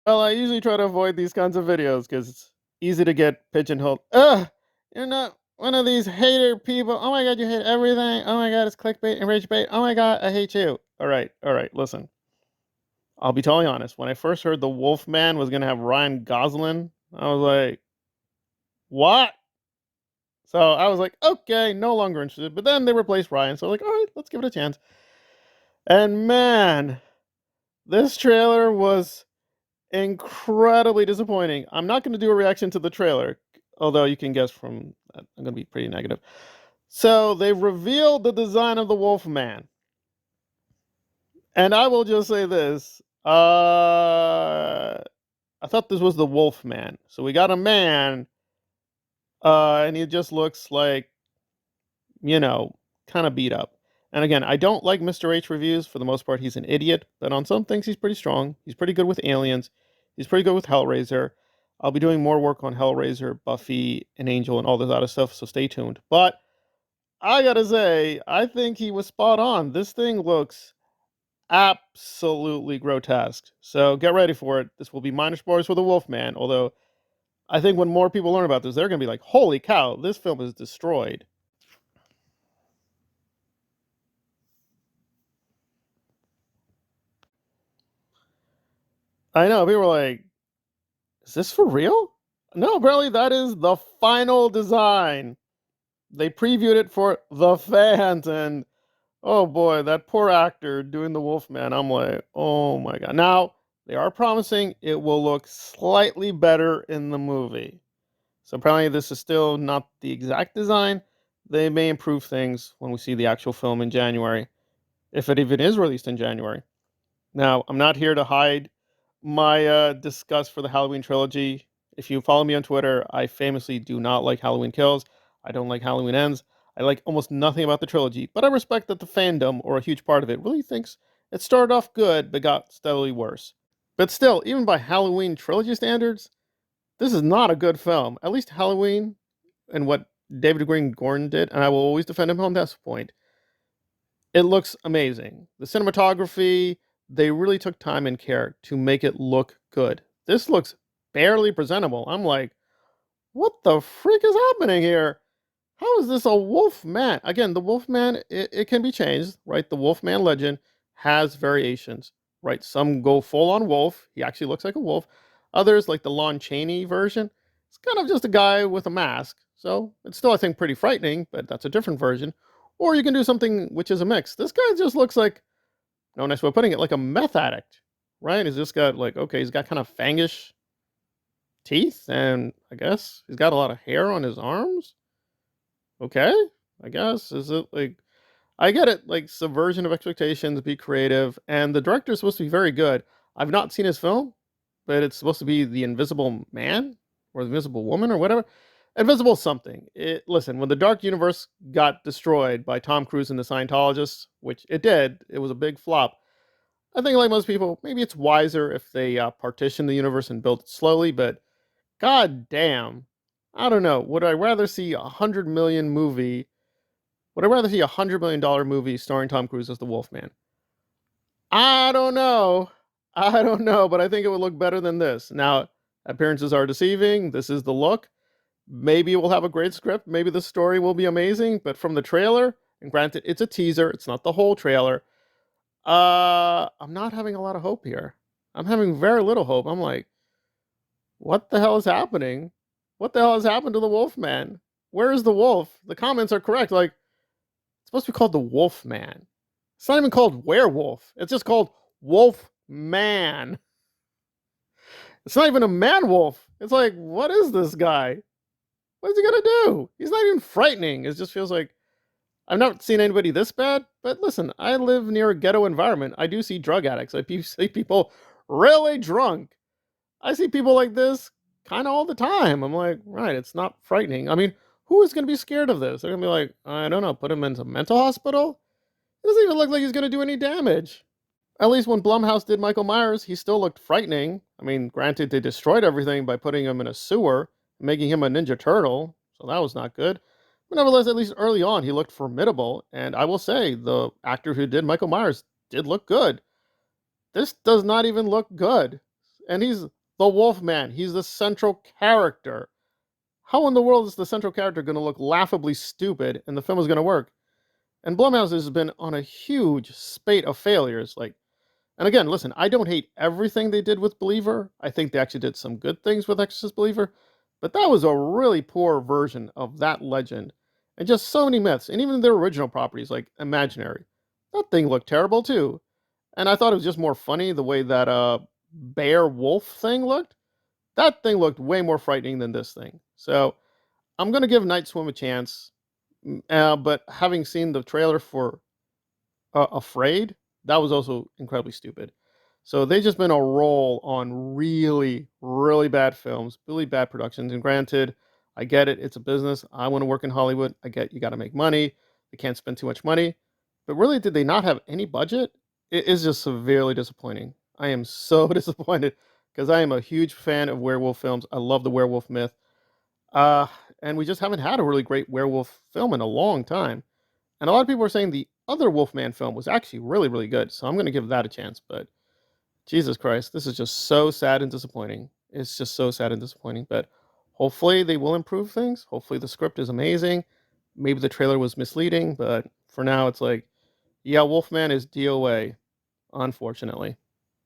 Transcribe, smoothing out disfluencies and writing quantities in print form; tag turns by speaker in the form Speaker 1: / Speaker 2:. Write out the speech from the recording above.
Speaker 1: Well, I usually try to avoid these kinds of videos because it's easy to get pigeonholed. Ugh, you're not one of these hater people. Oh my god, you hate everything. Oh my god, it's clickbait and rage bait. Oh my god, I hate you. All right, listen. I'll be totally honest. When I first heard the Wolfman was gonna have Ryan Gosling, I was like, what? So I was like, okay, no longer interested. But then they replaced Ryan, so like, all right, let's give it a chance. And man, this trailer was incredibly disappointing. I'm not going to do a reaction to the trailer, although you can guess from that I'm going to be pretty negative. So they've revealed the design of the Wolfman, and I will just say this: I thought this was the Wolfman. So we got a man, and he just looks like you know, kind of beat up. And again, I don't like Mr. H reviews. For the most part, he's an idiot, but on some things, he's pretty strong. He's pretty good with Aliens. He's pretty good with Hellraiser. I'll be doing more work on Hellraiser, Buffy, and Angel, and all this other stuff, so stay tuned. But I gotta say, I think he was spot on. This thing looks absolutely grotesque. So get ready for it. This will be minor spoilers for the Wolfman, although I think when more people learn about this, they're gonna be like, holy cow, this film is destroyed. I know, people were like, is this for real? No, apparently that is the final design. They previewed it for the fans, and oh boy, that poor actor doing the Wolfman. I'm like, oh my god. Now, they are promising it will look slightly better in the movie. So apparently, this is still not the exact design. They may improve things when we see the actual film in January, if it even is released in January. Now, I'm not here to hide my disgust for the Halloween trilogy. If you follow me on Twitter, I famously do not like Halloween Kills. I don't like Halloween Ends. I like almost nothing about the trilogy, but I respect that the fandom, or a huge part of it, really thinks it started off good but got steadily worse. But still, even by Halloween trilogy standards, this is not a good film. At least Halloween and what David Green Gordon did, and I will always defend him on this point, it looks amazing. The cinematography, they really took time and care to make it look good. This looks barely presentable. I'm like, what the freak is happening here? How is this a wolf man? Again, the wolf man, it can be changed, right? The wolf man legend has variations, right? Some go full on wolf. He actually looks like a wolf. Others, like the Lon Chaney version, it's kind of just a guy with a mask. So it's still, I think, pretty frightening, but that's a different version. Or you can do something which is a mix. This guy just looks like, no nice way of putting it, like a meth addict, right? He's just got like, okay, he's got kind of fangish teeth, and I guess he's got a lot of hair on his arms. Okay, I guess. Is it like, I get it, like subversion of expectations, be creative, and the director is supposed to be very good. I've not seen his film, but it's supposed to be the Invisible Man or the Invisible Woman or whatever. Invisible something. Listen, when the Dark Universe got destroyed by Tom Cruise and the Scientologists, which it did, it was a big flop. I think, like most people, maybe it's wiser if they partition the universe and build it slowly. But god damn, I don't know. Would I rather see $100 million movie? Would I rather see $100 million movie starring Tom Cruise as the Wolfman? I don't know. I don't know, but I think it would look better than this. Now, appearances are deceiving. This is the look. Maybe we'll have a great script. Maybe the story will be amazing. But from the trailer, and granted, it's a teaser, it's not the whole trailer. I'm not having a lot of hope here. I'm having very little hope. I'm like, what the hell is happening? What the hell has happened to the Wolfman? Where is the wolf? The comments are correct. Like, it's supposed to be called the Wolfman. It's not even called werewolf. It's just called Wolfman. It's not even a man wolf. It's like, what is this guy? What is he gonna do? He's not even frightening. It just feels like I've not seen anybody this bad. But listen, I live near a ghetto environment. I do see drug addicts. I see people really drunk. I see people like this kind of all the time. I'm like, right, it's not frightening. I mean, who is going to be scared of this? They're going to be like, I don't know, put him into a mental hospital? It doesn't even look like he's going to do any damage. At least when Blumhouse did Michael Myers, he still looked frightening. I mean, granted, they destroyed everything by putting him in a sewer, making him a Ninja Turtle, so that was not good. But nevertheless, at least early on, he looked formidable. And I will say, the actor who did Michael Myers did look good. This does not even look good. And he's the Wolfman. He's the central character. How in the world is the central character going to look laughably stupid and the film is going to work? And Blumhouse has been on a huge spate of failures. Like, and again, listen, I don't hate everything they did with Believer. I think they actually did some good things with Exorcist Believer, but that was a really poor version of that legend. And just so many myths, and even their original properties like Imaginary. That thing looked terrible too. And I thought it was just more funny the way that bear wolf thing looked. That thing looked way more frightening than this thing. So I'm gonna give Night Swim a chance. But having seen the trailer for Afraid, that was also incredibly stupid. So they just been a roll on really, really bad films, really bad productions. And granted, I get it; it's a business. I want to work in Hollywood. I get you got to make money. They can't spend too much money. But really, did they not have any budget? It is just severely disappointing. I am so disappointed because I am a huge fan of werewolf films. I love the werewolf myth. Uh, and we just haven't had a really great werewolf film in a long time. And a lot of people are saying the other Wolfman film was actually really, really good. So I'm going to give that a chance. But Jesus Christ, this is just so sad and disappointing. It's just so sad and disappointing. But hopefully they will improve things. Hopefully the script is amazing. Maybe the trailer was misleading. But for now, it's like, yeah, Wolfman is DOA, unfortunately.